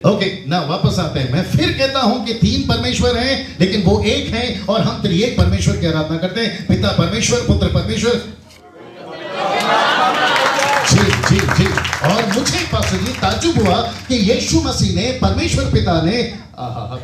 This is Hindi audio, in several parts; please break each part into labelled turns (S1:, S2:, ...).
S1: ओके ना वापस आते हैं। मैं फिर कहता हूं कि तीन परमेश्वर हैं लेकिन वो एक हैं और हम त्रिएक परमेश्वर की आराधना करते हैं, पिता परमेश्वर, पुत्र परमेश्वर। जी जी जी। और मुझे पास्टर जी ताज्जुब हुआ कि यीशु मसीह ने, परमेश्वर पिता ने,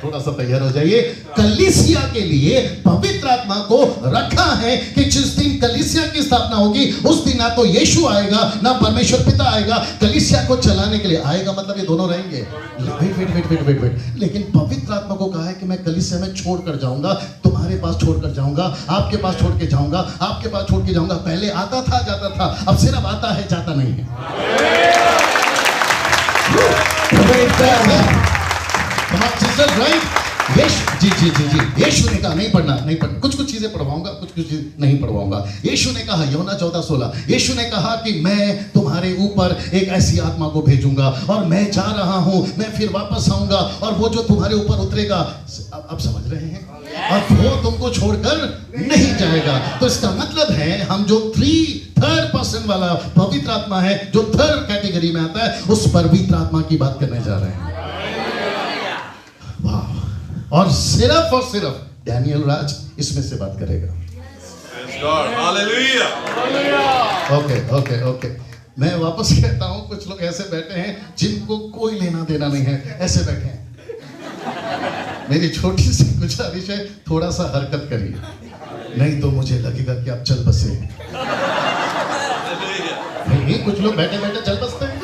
S1: थोड़ा सा तैयार हो जाइए, कलीसिया के लिए पवित्र आत्मा को रखा है कि जिस दिन कलीसिया की स्थापना होगी उस दिन ना तो यीशु आएगा ना परमेश्वर पिता आएगा, कलीसिया को चलाने के लिए आएगा, मतलब ये दोनों रहेंगे। वेट। लेकिन पवित्र आत्मा को कहा है कि मैं कलीसिया में छोड़कर जाऊंगा, तुम्हारे पास छोड़कर जाऊंगा, आपके पास छोड़ के जाऊंगा, आपके पास छोड़ के जाऊंगा। पहले आता था जाता था, अब सिर्फ आता है जाता नहीं है। जी। यीशु ने कहा नहीं पढ़ना, कुछ चीजें पढ़वाऊंगा, कुछ चीजें नहीं पढ़वाऊंगा। यीशु ने कहा, यूहन्ना 14:16, यीशु ने कहा कि मैं तुम्हारे ऊपर एक ऐसी आत्मा को भेजूंगा और मैं जा रहा हूं, मैं फिर वापस आऊंगा और वो जो तुम्हारे ऊपर उतरेगा, अब समझ रहे हैं, और वो तुमको छोड़कर नहीं जाएगा। तो इसका मतलब है हम जो थर्ड पर्सन वाला पवित्र आत्मा है, जो थर्ड कैटेगरी में आता है, उस पवित्र आत्मा की बात करने जा रहे हैं। और सिर्फ डैनियल राज इसमें से बात करेगा। ओके। मैं वापस कहता हूं, कुछ लोग ऐसे बैठे हैं जिनको कोई लेना देना नहीं है, ऐसे बैठे हैं। मेरी छोटी सी गुजारिश है, थोड़ा सा हरकत करिए, नहीं तो मुझे लगेगा कि आप चल बसे। नहीं, कुछ लोग बैठे बैठे चल बसते हैं,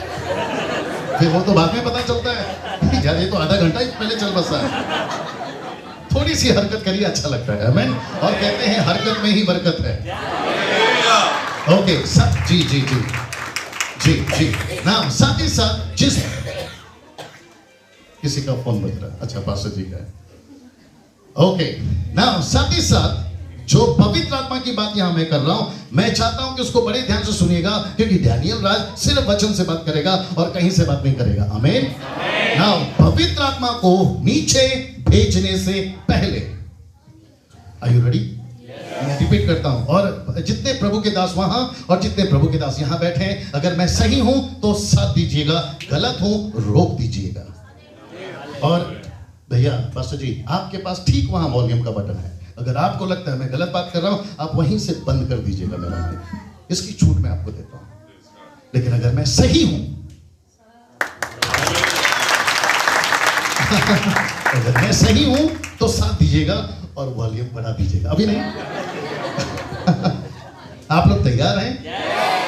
S1: फिर वो तो बाद में पता चलता है यार ये तो आधा घंटा ही पहले चल बसा है। थोड़ी सी हरकत करिए, अच्छा लगता है। आमीन। और कहते हैं हरकत में ही बरकत है। ओके, सब जी ना, साथ ही साथ जिस किसी का फोन बज रहा है, अच्छा पास्टर जी का है। ओके ना, साथ ही साथ जो पवित्र आत्मा की बात यहां मैं कर रहा हूं, मैं चाहता हूं कि उसको बड़े ध्यान से सुनिएगा, क्योंकि डैनियल राज सिर्फ वचन से बात करेगा और कहीं से बात नहीं करेगा। आमीन। ना, पवित्र आत्मा को नीचे भेजने से पहले, आर यू रेडी? मैं रिपीट करता हूं, और जितने प्रभु के दास वहां और जितने प्रभु के दास यहां बैठे हैं, अगर मैं सही हूं तो साथ दीजिएगा, गलत हूं रोक दीजिएगा। और भैया पास्टर जी, आपके पास ठीक वहां वॉल्यूम का बटन है, अगर आपको लगता है मैं गलत बात कर रहा हूं, आप वहीं से बंद कर दीजिएगा मेरा माइक। इसकी छूट मैं आपको देता हूं। लेकिन अगर मैं सही हूं अगर मैं सही हूं तो साथ दीजिएगा और वॉल्यूम बढ़ा दीजिएगा। अभी नहीं? आप लोग तैयार हैं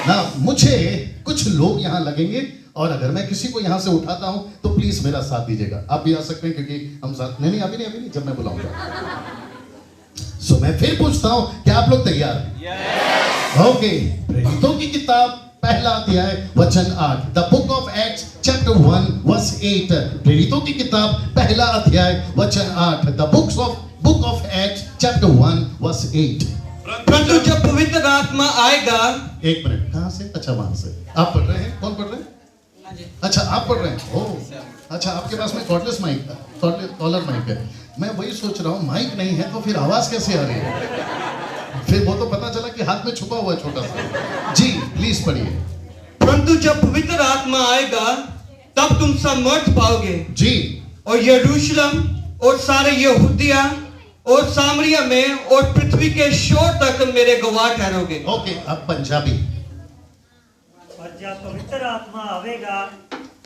S1: ना? मुझे कुछ लोग यहां लगेंगे और अगर मैं किसी को यहां से उठाता हूं तो प्लीज मेरा साथ दीजिएगा। आप भी आ सकते हैं क्योंकि हम साथ नहीं, अभी नहीं, जब मैं बुलाऊंगा। सो मैं फिर पूछता हूं, क्या आप लोग तैयार हैं? ओके। प्रेरितों की किताब पहला अध्याय वचन 8, the book of Acts chapter 1 verse 8। प्रेरितों की किताब पहला अध्याय वचन 8, the book of Acts chapter 1 verse 8।
S2: परंतु जब पवित्र आत्मा आएगा,
S1: एक मिनट, कहां से? अच्छा वहां से आप पढ़ रहे हैं? कौन पढ़ रहे हैं? अच्छा आप पढ़ रहे हैं। ओह अच्छा, आपके पास में कॉर्डलेस माइक, कॉलर माइक है। मैं वही सोच रहा हूँ, माइक नहीं है तो फिर आवाज कैसे आ रही है? फिर वो तो पता चला कि हाथ में छुपा हुआ है छोटा सा। जी प्लीज पढ़िए।
S2: परंतु जब पवित्र आत्मा आएगा तब तुम सामर्थ पाओगे
S1: जी,
S2: और यरूशलेम और सारे यहूदिया और सामरिया में और पृथ्वी के शोर तक मेरे गवाह ठहरोगे।
S1: ओके, अब पंजाबी।
S3: ਪਰ ਜਦ ਪਵਿੱਤਰ ਆਤਮਾ ਆਵੇਗਾ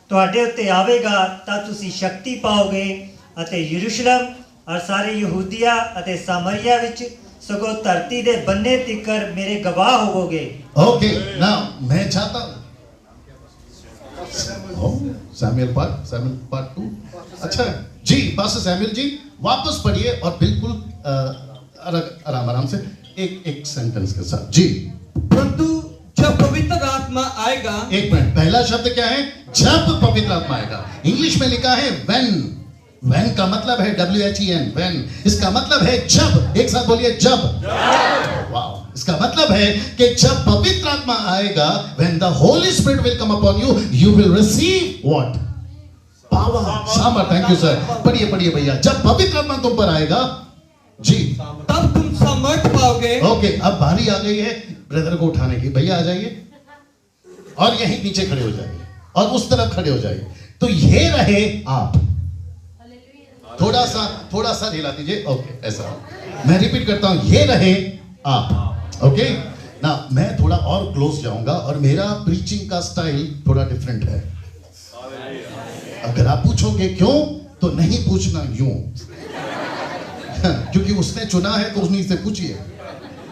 S3: ਤੁਹਾਡੇ ਉੱਤੇ ਆਵੇਗਾ ਤਾਂ ਤੁਸੀਂ ਸ਼ਕਤੀ ਪਾਓਗੇ ਅਤੇ ਯਰੂਸ਼ਲਮ ਔਰ ਸਾਰੇ ਯਹੂਦੀਆ ਅਤੇ ਸਾਮਰੀਆ ਵਿੱਚ ਸਗੋਂ ਧਰਤੀ ਦੇ ਬੰਨੇ ਤੀਕਰ ਮੇਰੇ ਗਵਾਹ ਹੋਵੋਗੇ।
S1: ओके नाउ मैं चाहता हूं सैमुअल पार्ट 2। अच्छा जी, पास्टर सैमुअल जी वापस पढ़िए और बिल्कुल आराम से एक सेंटेंस के साथ। जी।
S2: परंतु जब पवित्र आत्मा आएगा,
S1: एक मिनट, पहला शब्द क्या है? जब पवित्र आत्मा आएगा। इंग्लिश में लिखा है when का मतलब है WHEN, when। इसका मतलब है जब। एक साथ बोलिए, जब। वाओ, इसका मतलब है कि जब पवित्र आत्मा आएगा, when the Holy Spirit will come upon you, you will receive what? Power, सामर्थ। Thank you sir. पढ़िए भैया। जब पवित्र आत्मा तुम पर आएगा जी,
S2: तब तुम सामर्थ पाओगे।
S1: ओके, अब बारी आ गई है ब्रदर को उठाने की। भैया आ जाइए और यहीं नीचे खड़े हो जाइए और उस तरफ खड़े हो जाइए। तो ये रहे आप। थोड़ा सा हिला दीजिए। ओके, ऐसा। मैं रिपीट करता हूं, ये रहे आप। ओके ना, मैं थोड़ा और क्लोज जाऊंगा और मेरा प्रीचिंग का स्टाइल थोड़ा डिफरेंट है। अगर आप पूछोगे क्यों, तो नहीं पूछना यूं, क्योंकि उसने चुना है तो उन्हीं से पूछिए।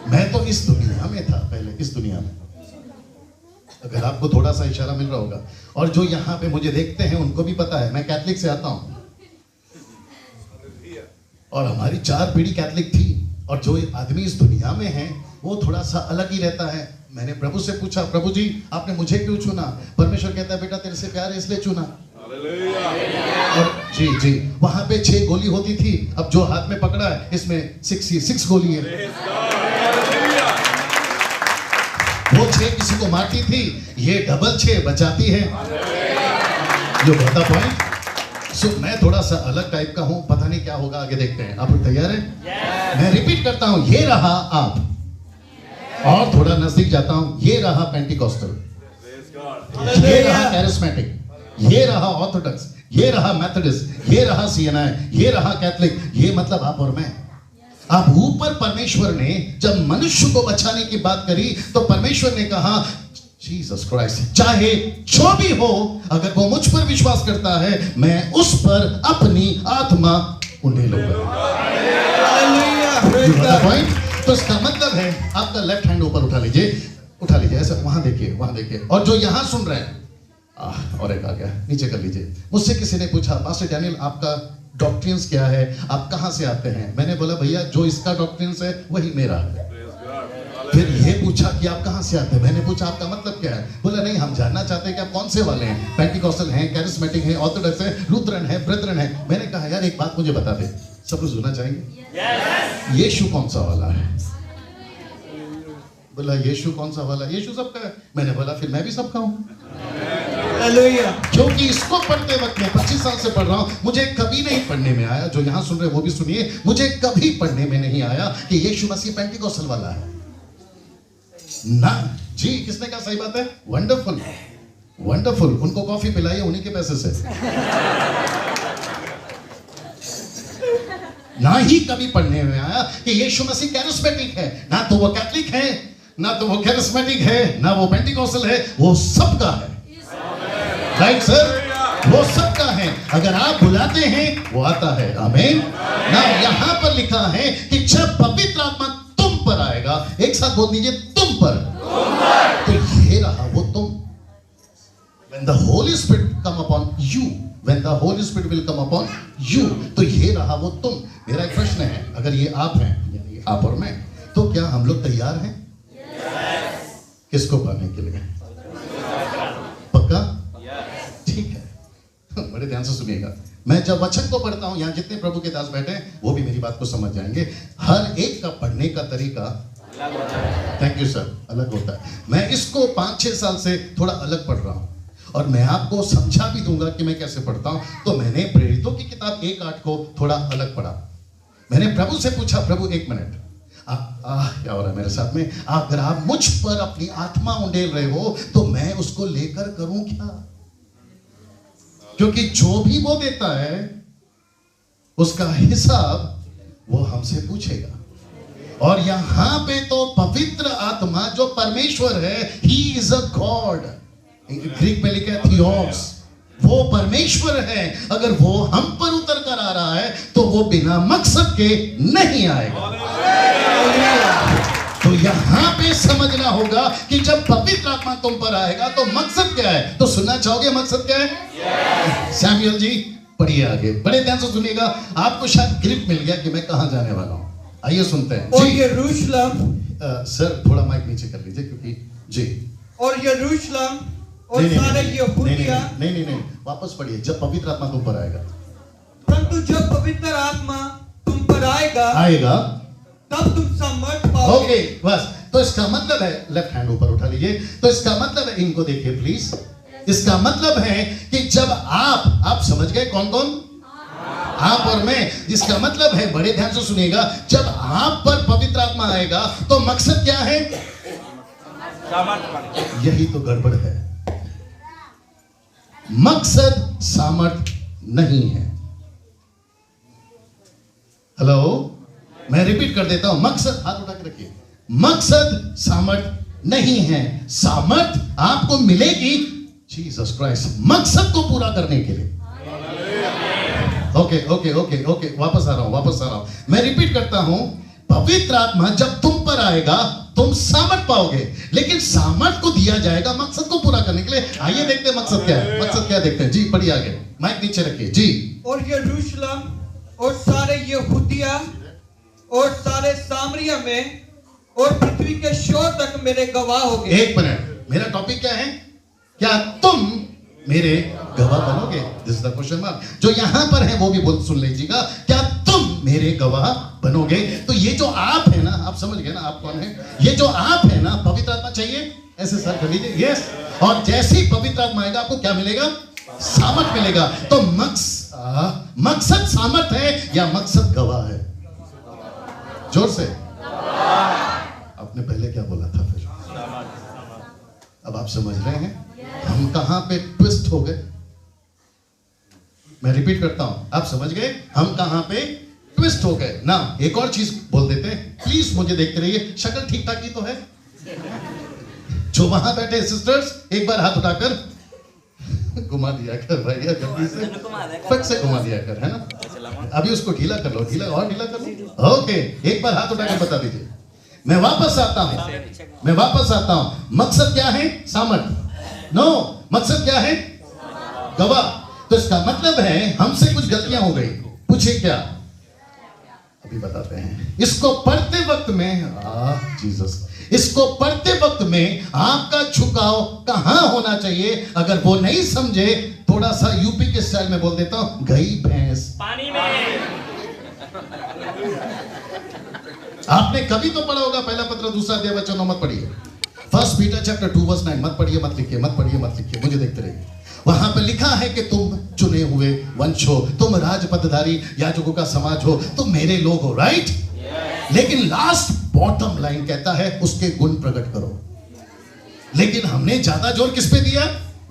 S1: मैं तो इस दुनिया में था पहले, इस दुनिया में। अगर आपको थोड़ा सा इशारा मिल रहा होगा। और जो यहाँ पे मुझे देखते हैं उनको भी पता है मैं कैथलिक से आता हूं, और हमारी 4 पीढ़ी कैथलिक थी। और जो आदमी इस दुनिया में है वो थोड़ा सा अलग ही रहता है। मैंने प्रभु से पूछा, प्रभु जी आपने मुझे क्यों चुना? परमेश्वर कहता है बेटा तेरे से प्यार है इसलिए चुना। और जी वहां पे 6 गोली होती थी, अब जो हाथ में पकड़ा है इसमें 6 गोली है। वो 6 किसी को मारती थी, ये डबल 6 बचाती है। जो बता पॉइंट। सो मैं थोड़ा सा अलग टाइप का हूं, पता नहीं क्या होगा, आगे देखते हैं। आप लोग तैयार हैं? मैं रिपीट करता हूं, ये रहा आप। और थोड़ा नजदीक जाता हूं, ये रहा पेंटिकॉस्टल, ये रहा कैरिस्मेटिक, ये रहा ऑर्थोडॉक्स, ये रहा मेथोडिस्ट, ये रहा सीएनआई, ये रहा कैथलिक। ये मतलब आप और मैं। अब ऊपर परमेश्वर ने जब मनुष्य को बचाने की बात करी तो परमेश्वर ने कहा जीसस क्राइस्ट, चाहे जो भी हो, अगर वो मुझ पर विश्वास करता है मैं उस पर अपनी आत्मा उंडेलूंगा। तो इसका मतलब है, आपका लेफ्ट हैंड ऊपर उठा लीजिए ऐसा, वहां देखिए। और जो यहां सुन रहे हैं, और एक आ गया, नीचे कर लीजिए। मुझसे किसी ने पूछा, पास्टर डैनियल आपका डॉक्ट्रिन्स क्या है, आप कहां से आते हैं? मैंने बोला भैया जो इसका डॉक्ट्रिन्स है वही मेरा है। फिर ये पूछा कि आप कहां से आते हैं? मैंने पूछा आपका मतलब क्या है? बोला नहीं, हम जानना चाहते हैं कि आप कौन से वाले हैं, पेंटिकॉस्टल हैं, कैरिस्मेटिक हैं, ऑर्थोडॉक्स हैं, लूथरन हैं, ब्रेथरन हैं। मैंने कहा यार एक बात मुझे बता दे, सब कुछ सुनना चाहेंगे? यीशु कौन सा वाला है? बोला यीशु कौन सा वाला? यीशु सबका है। मैंने बोला फिर मैं भी सबका हूं, क्योंकि इसको पढ़ते वक्त मैं 25 साल से पढ़ रहा हूं, मुझे कभी नहीं पढ़ने में आया, जो यहां सुन रहे वो भी सुनिए, मुझे कभी पढ़ने में नहीं आया कि यीशु मसीह पेंटिकॉस्टल वाला है ना। जी किसने कहा सही बात है? वंडरफुल। उनको कॉफी पिलाइए उन्हीं के पैसे से। ना ही कभी पढ़ने में आया कि यीशु मसीह कैरिस्मेटिक है, ना तो वो कैथलिक है, ना तो वो कैरिस्मेटिक है, ना वो पेंटिकॉस्टल है, वो सबका है। राइट सर, वो सबका है। अगर आप बुलाते हैं वो आता है। आमीन। ना यहां पर लिखा है कि जब पवित्र आत्मा तुम पर आएगा, एक साथ बोल दीजिए तुम पर। तो ये रहा वो तुम। When the Holy Spirit come upon you, when the Holy Spirit will come upon you, तो ये रहा वो तुम। मेरा एक प्रश्न है, अगर ये आप हैं, यानी आप और मैं, तो क्या हम लोग तैयार हैं? किसको पाने के लिए? पक्का? ठीक है। बड़े ध्यान से सुनिएगा। मैं जब वचन को पढ़ता हूं, यहां जितने प्रभु के दास बैठे हैं वो भी मेरी बात को समझ जाएंगे। हर एक का पढ़ने का तरीका थैंक यू सर अलग होता है। मैं इसको 5-6 साल से थोड़ा अलग पढ़ रहा हूं और मैं आपको समझा भी दूंगा कि मैं कैसे पढ़ता हूं। तो मैंने प्रेरितों की किताब 1:8 को थोड़ा अलग पढ़ा। मैंने प्रभु से पूछा, प्रभु 1 मिनट, क्या हो रहा है मेरे साथ में? अगर आप मुझ पर अपनी आत्मा उंडेल रहे हो तो मैं उसको लेकर करूं क्या? क्योंकि जो भी वो देता है उसका हिसाब वो हमसे पूछेगा। और यहां पे तो पवित्र आत्मा जो परमेश्वर है, he is a God, Greek में लिखा है थियोस, वो परमेश्वर है। अगर वो हम पर उतर कर आ रहा है तो वो बिना मकसद के नहीं आएगा। तो यहां पे समझना होगा कि जब पवित्र आत्मा तुम पर आएगा तो मकसद क्या है? तो सुनना चाहोगे मकसद क्या है? सैमुअल जी पढ़िए आगे, बड़े ध्यान से सुनिएगा, आपको शायद ग्रिप मिल गया कि मैं कहां जाने वाला हूं। आइए सुनते हैं।
S2: और यरूशलेम,
S1: सर थोड़ा माइक नीचे कर लीजिए क्योंकि जी।
S2: और यरूशलेम और सारे यहूदिया,
S1: नहीं, वापस पढ़िए। जब पवित्र आत्मा तुम पर आएगा,
S2: परंतु जब पवित्र आत्मा तुम पर आएगा तब तुम सामर्थ पाओगे।
S1: ओके बस। तो इसका मतलब है, लेफ्ट हैंड ऊपर उठा लीजिए। तो इसका मतलब है, इनको देखिए प्लीज, इसका मतलब है कि जब आप समझ गए कौन कौन? आप और मैं। जिसका मतलब है, बड़े ध्यान से सुनिएगा, जब आप पर पवित्र आत्मा आएगा तो मकसद क्या है? यही तो गड़बड़ है। मकसद सामर्थ नहीं है। हेलो, मैं रिपीट कर देता हूं, मकसद, हाथ उठा के रखिए, मकसद सामर्थ नहीं है। सामर्थ आपको मिलेगी जीसस क्राइस्ट मकसद को पूरा करने के लिए। ओके, वापस आ रहा हूं। मैं रिपीट करता हूं, पवित्र आत्मा जब तुम पर आएगा तुम सामर्थ पाओगे, लेकिन सामर्थ को दिया जाएगा मकसद को पूरा करने के लिए। आइए देखते हैं मकसद क्या है। मकसद क्या देखते हैं जी, पढ़िए आगे, माइक नीचे रखिए जी।
S2: और यरूशलेम और सारे यहूदिया और सारे सामरिया में और पृथ्वी के शोर तक मेरे गवाह होगे।
S1: एक मिनट, मेरा टॉपिक क्या है? क्या तुम मेरे गवाह बनोगे? This is the question mark. जो यहां पर है वो भी बोल सुन लीजिएगा, क्या तुम मेरे गवाह बनोगे? तो ये जो आप है ना, आप समझ गए ना आप कौन है? ये जो आप है ना, पवित्र आत्मा चाहिए, ऐसे सर कर लीजिए, यस। और जैसे ही पवित्र आत्मा आएगा आपको क्या मिलेगा? सामर्थ मिलेगा। तो मकसद सामर्थ है या मकसद गवाह है? जोर से। आपने पहले क्या बोला था फिर? अब आप समझ रहे हैं हम कहां पे ट्विस्ट हो गए? मैं रिपीट करता हूं, आप समझ गए हम कहां पे ट्विस्ट हो गए ना? एक और चीज बोल देते हैं, प्लीज मुझे देखते रहिए, शक्ल ठीक ठाक ही तो है। जो वहां बैठे सिस्टर्स, एक बार हाथ उठाकर घुमा दिया कर भैया, जल्दी से फट से घुमा दिया कर, है ना? अभी उसको ढीला कर लो, ढीला और ढीला कर लो। ओके, एक बार हाथ उठाकर बता दीजिए। मैं वापस आता हूं। मकसद क्या है? सामर्थ। नो, मकसद क्या है? गवाह। तो इसका मतलब है हमसे कुछ गलतियां हो गई। पूछिए क्या? अभी बताते हैं। इसको पढ़ते वक्त में जीसस, इसको पढ़ते वक्त में आपका झुकाव कहां होना चाहिए? अगर वो नहीं समझे, थोड़ा सा यूपी के स्टाइल में बोल देता हूं, गई भैंस
S3: पानी में।
S1: आपने कभी तो पढ़ा होगा पहला पत्र दूसरा अध्याय वचन 9 मत पढ़िए। 1 पीटर चैप्टर 2 वर्स 9 मत पढ़िए, मत लिखिए, मुझे देखते रहिए। वहां पर लिखा है कि तुम चुने हुए वंश हो, तुम राजपदधारी याजकों का समाज हो, तुम मेरे लोग हो, राइट? लेकिन लास्ट बॉटम लाइन कहता है उसके गुण प्रकट करो। लेकिन हमने ज्यादा जोर किस पे दिया?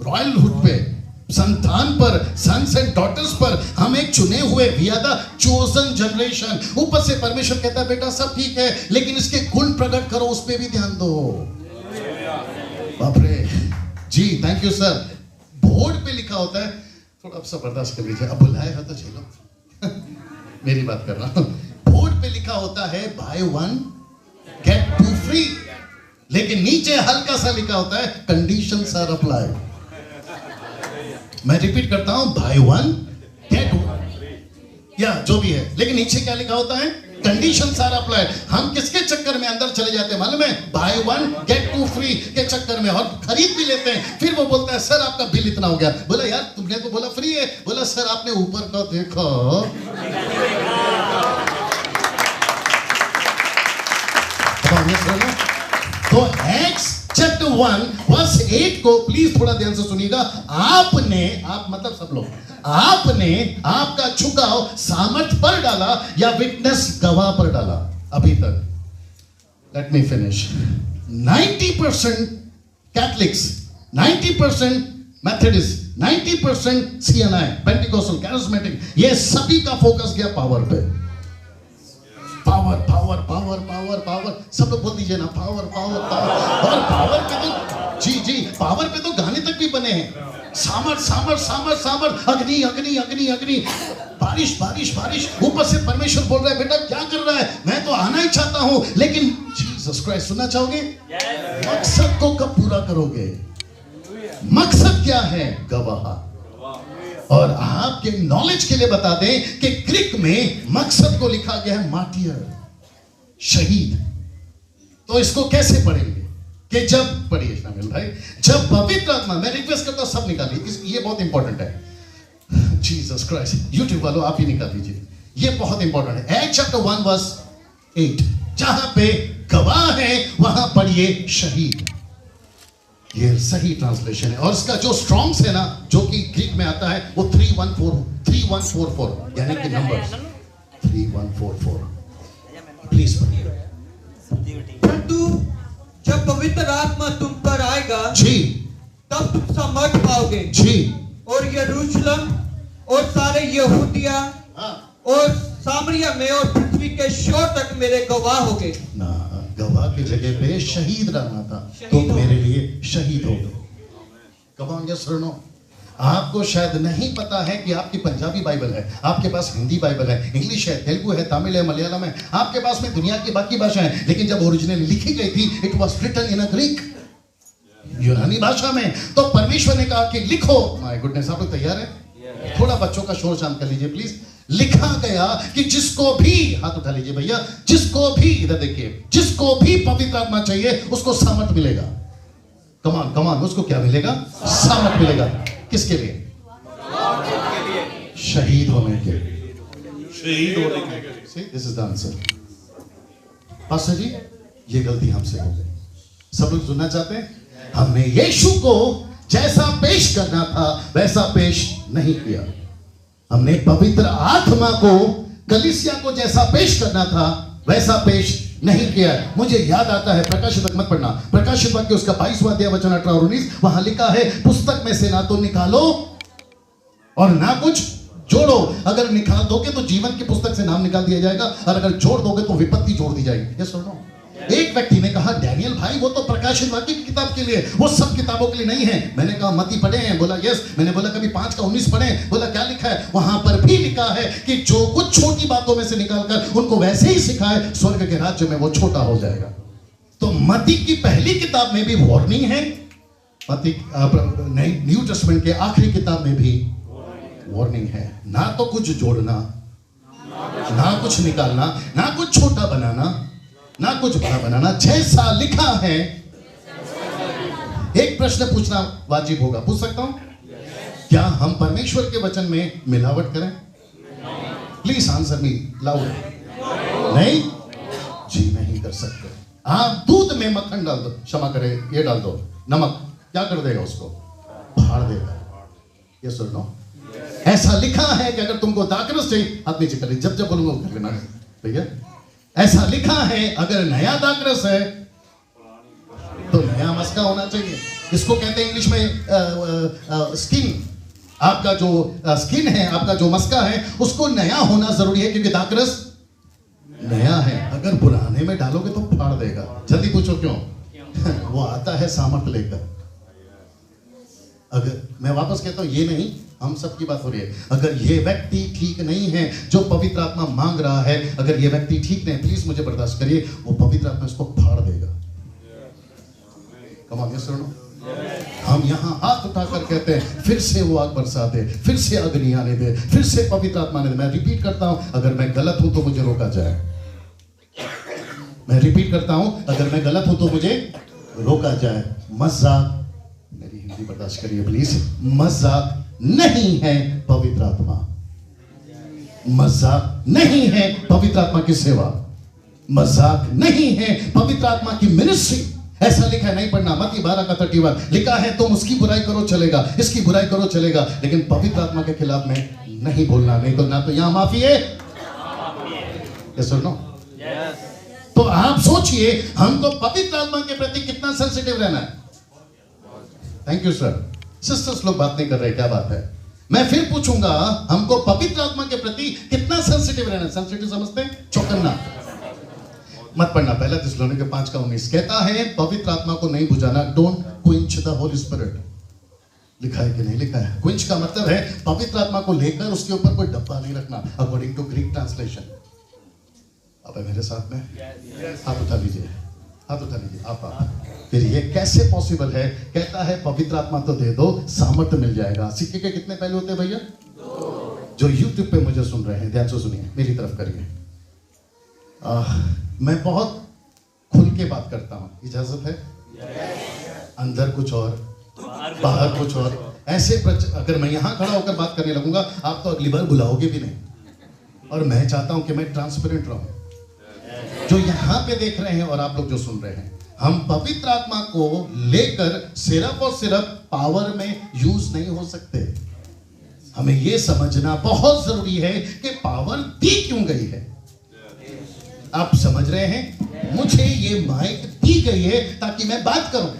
S1: रॉयलहुड पे, संतान पर, सन्स एंड डॉटर्स पर। हम एक चुने हुए, we are the chosen generation. ऊपर से परमेश्वर कहता है बेटा सब ठीक है, लेकिन इसके गुण प्रकट करो, उस पे भी ध्यान दो। बाप रे जी, थैंक यू सर। बोर्ड पे लिखा होता है, थोड़ा अब बर्दाश्त कर लीजिए, अब बुलाया है तो झेलो। मेरी बात कर रहा हूं। बोर्ड पे लिखा होता है बाय 1 गेट 2 फ्री, लेकिन नीचे हल्का सा लिखा होता है कंडीशंस आर अप्लाई। मैं रिपीट करता हूं, बाय 1 गेट 1, या जो भी है, लेकिन नीचे क्या लिखा होता है? Conditions are applied. हम किसके चक्कर में अंदर चले जाते हैं मालूम है? बाय 1 गेट 2 फ्री के चक्कर में, और खरीद भी लेते हैं। फिर वो बोलता है सर आपका बिल इतना हो गया। बोला यार तुमने तो बोला फ्री है। बोला सर आपने ऊपर का देखा। तो एक्स चैप्टर 1 वर्स 8 को प्लीज थोड़ा ध्यान से सुनिएगा। आपने, आप मतलब सब लोग, आपने आपका झुकाव सामर्थ पर डाला या विटनेस गवाह पर डाला? अभी तक, let me finish. 90% Catholics, 90% Methodist, 90% CNI, Pentecostal, charismatic, ये सभी का फोकस गया पावर पे। Power power power power power, सब लोग बोल दीजिए ना, पावर पावर पावर। और पावर पे तो जी पावर पे तो गाने तक भी बने हैं। सामर्थ सामर्थ सामर्थ सामर्थ, अग्नि अग्नि अग्नि अग्नि, बारिश बारिश बारिश। ऊपर से परमेश्वर बोल रहा है बेटा क्या कर रहा है? मैं तो आना ही चाहता हूं, लेकिन जीसस क्राइस्ट, सुनना चाहोगे? मकसद को कब पूरा करोगे? मकसद क्या है? गवाह। और आपके नॉलेज के लिए बता दें कि ग्रीक में मकसद को लिखा गया है मार्टियर, शहीद। तो इसको कैसे पढ़ेंगे? कि जब, पढ़िए शामिल भाई, जब पवित्र आत्मा, मैं रिक्वेस्ट करता हूं सब निकालिए, ये बहुत इंपॉर्टेंट है। जीसस क्राइस्ट, यूट्यूब वालों आप ही निकाल दीजिए, ये बहुत इंपॉर्टेंट है। एक्ट चैप्टर 1 वर्स 8, जहां पे गवाह है वहां पढ़िए शहीद। ये सही ट्रांसलेशन है। और इसका जो स्ट्रॉन्ग्स है ना, जो कि ग्रीक में आता है, वो 3144, यानी कि नंबर 3144। प्लीज पढ़िए।
S2: परंतु जब पवित्र आत्मा तुम पर आएगा
S1: जी,
S2: तब तुम सामर्थ पाओगे।
S1: जी,
S2: और यरूशलेम और सारे यहूदिया
S1: हाँ
S2: और सामरिया में और पृथ्वी के शोर तक मेरे गवाह हो गए।
S1: ना, गवाह की जगह पे शहीद रहना था, तो
S2: शहीद हो
S1: मेरे लिए शहीद हो गए। कम ऑन यस और नो। आपको शायद नहीं पता है कि आपकी पंजाबी बाइबल है, आपके पास हिंदी बाइबल है, इंग्लिश है, तेलुगु है, तमिल है, मलयालम है, आपके पास में दुनिया की बाकी भाषाएं हैं, लेकिन जब ओरिजिनली लिखी गई थी it was written in a Greek, यूनानी भाषा में। तो परमेश्वर ने कहा कि लिखो। माय गुडनेस, आप लोग तैयार हैं? थोड़ा बच्चों का शोर शांत कर लीजिए प्लीज। लिखा गया कि जिसको भी, हाथ उठा लीजिए भैया, जिसको भी, इधर देखिए, जिसको भी पवित्र आत्मा चाहिए उसको सामर्थ मिलेगा। कमान कमान, उसको क्या मिलेगा? सामर्थ मिलेगा। किसके लिए? शहीद होने के लिए।
S4: शहीद होने के लिए।
S1: See, this is the answer. Pastor ji, ये गलती हमसे हो गई। सब लोग सुनना चाहते हैं? हमने यीशु को जैसा पेश करना था वैसा पेश नहीं किया। हमने पवित्र आत्मा को, कलीसिया को जैसा पेश करना था वैसा पेश नहीं किया। मुझे याद आता है, प्रकाशित वाक्य मत पढ़ना, प्रकाशित वाक्य उसका 22वां अध्याय वचन 18 और 19, वहां लिखा है पुस्तक में से ना तो निकालो और ना कुछ जोड़ो। अगर निकाल दोगे तो जीवन की पुस्तक से नाम निकाल दिया जाएगा, और अगर जोड़ दोगे तो विपत्ति जोड़ दी जाएगी। ये सुनो, एक व्यक्ति ने कहा डैनियल भाई वो तो प्रकाशित वाक्य की किताब के लिए, वो सब किताबों के लिए नहीं है। मैंने कहा मती पढ़े हैं? बोला यस। मैंने बोला कभी 5 का 19 पढ़े? बोला क्या लिखा है? वहां पर भी लिखा है कि जो कुछ छोटी बातों में से निकालकर उनको वैसे ही सिखाए, स्वर्ग के राज्य में वो छोटा हो जाएगा। तो मती की पहली किताब में भी वार्निंग है, मती न्यू टेस्टामेंट के आखिरी किताब में भी वार्निंग है। ना तो कुछ जोड़ना, ना कुछ निकालना, ना कुछ छोटा बनाना, ना कुछ बड़ा बनाना। जैसा लिखा है। एक प्रश्न पूछना वाजिब होगा, पूछ सकता हूं? क्या हम परमेश्वर के वचन में मिलावट करें? Please answer me loud. नहीं जी, नहीं कर सकते। आप दूध में मक्खन डाल दो, क्षमा करें, ये डाल दो नमक, क्या कर देगा? उसको फाड़ देगा। ये सुनो, ऐसा लिखा है कि अगर तुमको दाखरस चाहिए, हाथ नीचे करें, जब जब बोलूंगा कर लेना भैया। ऐसा लिखा है अगर नया दाखरस है तो नया मस्का होना चाहिए। इसको कहते हैं इंग्लिश में स्किन। आपका जो स्किन है, आपका जो मस्का है, उसको नया होना जरूरी है, क्योंकि दाखरस नया है। अगर पुराने में डालोगे तो फाड़ देगा। जल्दी पूछो क्यों? वो आता है सामर्थ लेकर। अगर मैं वापस कहता हूं, ये नहीं, हम सब की बात हो रही है। अगर ये व्यक्ति ठीक नहीं है जो पवित्र आत्मा मांग रहा है, अगर ये व्यक्ति ठीक नहीं, प्लीज मुझे बर्दाश्त करिए, वो पवित्र आत्मा इसको फाड़ देगा। कम ऑन, यस और नो। हम यहाँ हाथ उठाकर कहते हैं फिर से वो आग बरसा दे, फिर से अग्नि आने दे, फिर से पवित्र आत्मा आने दे। मैं रिपीट करता हूं, अगर मैं गलत हूं तो मुझे रोका जाए। मैं रिपीट करता हूं, अगर मैं गलत हूं तो मुझे रोका जाए। मजाक, मेरी हिंदी बर्दाश्त करिए प्लीज, मजाक नहीं है पवित्र आत्मा। मजाक नहीं है पवित्र आत्मा की सेवा। मजाक नहीं है पवित्र आत्मा की मिनिस्ट्री। ऐसा लिखा है, नहीं पढ़ना, मत्ती 12 का 31 लिखा है, तुम उसकी बुराई करो चलेगा, इसकी बुराई करो चलेगा, लेकिन पवित्र आत्मा के खिलाफ में नहीं बोलना। नहीं तो ना तो यहां माफी है, यस और नो। तो आप सोचिए हमको पवित्र आत्मा के प्रति कितना सेंसिटिव रहना है। Thank you sir. सिस्टर्स लोग बात नहीं कर रहे, क्या बात है? मैं फिर पूछूंगा, हमको पवित्र आत्मा के प्रति कितना सेंसिटिव रहना है? सेंसिटिव समझते हैं? चौकन्ना मत पढ़ना। पहला थिस्सलुनीके 5 का 19 कहता है पवित्र आत्मा को नहीं बुझाना। Don't क्विंच the Holi spirit. लिखा है कि नहीं लिखा है? क्विंच का मतलब है पवित्र आत्मा को लेकर उसके ऊपर कोई डब्बा नहीं रखना, अकॉर्डिंग टू ग्रीक ट्रांसलेशन। आप है मेरे साथ में? हाथ उठा लीजिए, हाथ उठा लीजिए। आप फिर ये कैसे पॉसिबल है? कहता है पवित्र आत्मा तो दे दो, सामर्थ्य मिल जाएगा। सिक्के के कितने पहलू होते हैं भैया? जो यूट्यूब पे मुझे सुन रहे हैं, ध्यान से सुनिए, मेरी तरफ करिए। मैं बहुत खुल के बात करता हूं, इजाजत है? अंदर कुछ और, बाहर कुछ और। ऐसे अगर मैं यहां खड़ा होकर बात करने लगूंगा, आप तो अगली बार बुलाओगे भी नहीं। और मैं चाहता हूं कि मैं ट्रांसपेरेंट रहूं। जो यहां पे देख रहे हैं और आप लोग जो सुन रहे हैं, हम पवित्र आत्मा को लेकर सिर्फ और सिर्फ पावर में यूज नहीं हो सकते। हमें यह समझना बहुत जरूरी है कि पावर दी क्यों गई है। आप समझ रहे हैं? मुझे ये माइक दी गई है ताकि मैं बात करूं।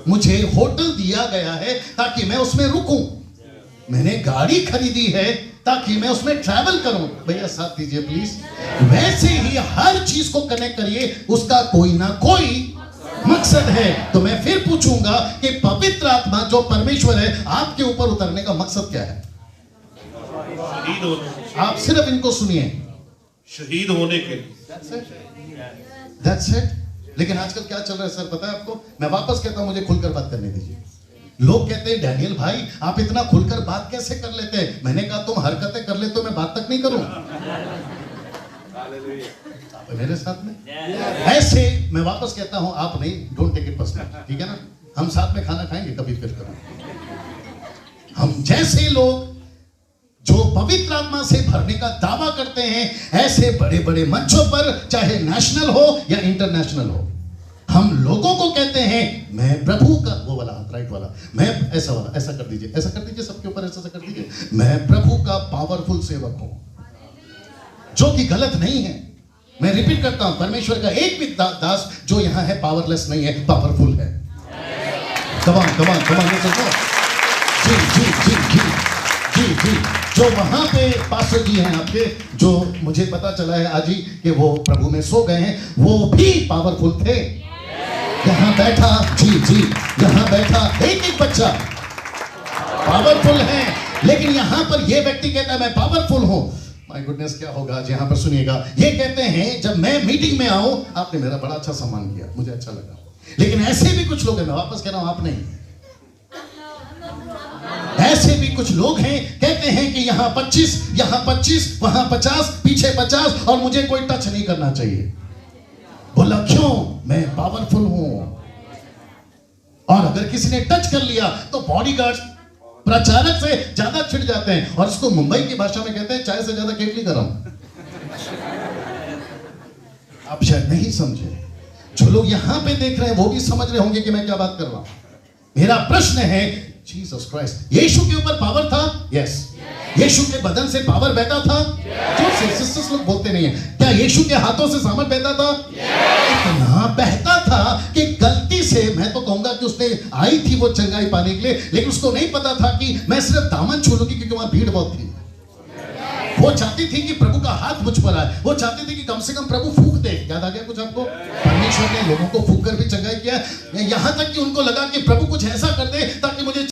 S1: मुझे होटल दिया गया है ताकि मैं उसमें रुकूं। मैंने गाड़ी खरीदी है ताकि मैं उसमें ट्रैवल करूं। भैया साथ दीजिए प्लीज। वैसे ही हर चीज को कनेक्ट करिए, उसका कोई ना कोई मकसद है। तो मैं फिर पूछूंगा कि पवित्र आत्मा जो परमेश्वर है, आपके ऊपर उतरने का मकसद क्या है?
S4: शहीद होने,
S1: आप सिर्फ इनको सुनिए।
S4: शहीद होने के लिए।
S1: That's it. लेकिन आजकल क्या चल रहा है सर, पता है आपको? मैं वापस कहता हूं, मुझे खुलकर बात करने दीजिए। लोग कहते हैं डैनियल भाई आप इतना खुलकर बात कैसे कर लेते हैं? मैंने कहा तुम हरकतें कर ले तो मैं बात तक नहीं करूं। आप मेरे साथ में ऐसे, मैं वापस कहता हूं, आप नहीं, डोंट टेक इट पर्सनल, ठीक है ना? हम साथ में खाना खाएंगे कभी फिर कभी। हम जैसे लोग जो पवित्र आत्मा से भरने का दावा करते हैं, ऐसे बड़े बड़े मंचों पर, चाहे नेशनल हो या इंटरनेशनल हो, हम लोगों को कहते हैं मैं प्रभु का, वो वाला हाथ राइट वाला, मैं ऐसा वाला, ऐसा कर दीजिए, ऐसा कर दीजिए, सबके ऊपर ऐसा कर दीजिए, मैं प्रभु का पावरफुल सेवक हूं, जो कि गलत नहीं है। मैं रिपीट करता हूं, परमेश्वर का एक भी दास जो यहां है पावरलेस नहीं है, पावरफुल है। कमान कमान कमान, जी जी जी जी जी जी। जो वहां पे पास्टर जी हैं आपके, जो मुझे पता चला है आज ही कि वो प्रभु में सो गए हैं, वो भी पावरफुल थे। यहां बैठा, जी जी, यहां बैठा एक एक बच्चा पावरफुल है, लेकिन यहां पर ये व्यक्ति कहता है मैं पावरफुल हूं। माय गुडनेस, क्या होगा आज? यहां पर सुनिएगा, ये कहते हैं जब मैं मीटिंग में आऊं, आपने मेरा बड़ा अच्छा सम्मान किया, मुझे अच्छा लगा। लेकिन ऐसे भी कुछ लोग हैं, मैं वापस कह रहा हूं, आप नहीं, ऐसे भी कुछ लोग हैं, कहते हैं कि यहां 25 वहां 50, पीछे 50 और मुझे कोई टच नहीं करना चाहिए। बोला क्यों? मैं पावरफुल हूं। और अगर किसी ने टच कर लिया तो बॉडीगार्ड्स प्रचारक से ज्यादा छिड़ जाते हैं, और इसको मुंबई की भाषा में कहते हैं चाय से ज्यादा केटली गरम। आप शायद नहीं समझे, जो लोग यहां पे देख रहे हैं वो भी समझ रहे होंगे कि मैं क्या बात कर रहा हूं। मेरा प्रश्न है, जीसस क्राइस्ट, यीशु के ऊपर पावर था? यस। यीशु के बदन से पावर बहता था? जो सिस्टर्स लोग बोलते नहीं है, क्या यीशु के हाथों से सामर्थ बहता था? इतना बहता था कि गलती से, मैं तो कहूंगा कि उसने आई थी वो चंगाई पाने के लिए, लेकिन उसको नहीं पता था कि मैं सिर्फ दामन छू लूंगी, क्योंकि वहां भीड़ बहुत थी। वो चाहती थी कि प्रभु का हाथ मुझ पर आए, वो चाहती थी कि कम से कम प्रभु फूंक दे। याद आ गया कुछ आपको? परमेश्वर ने लोगों को फूंक कर भी चंगाई किया, यहां तक कि उनको लगा कि प्रभु कुछ ऐसा कर दे ताकि मुझे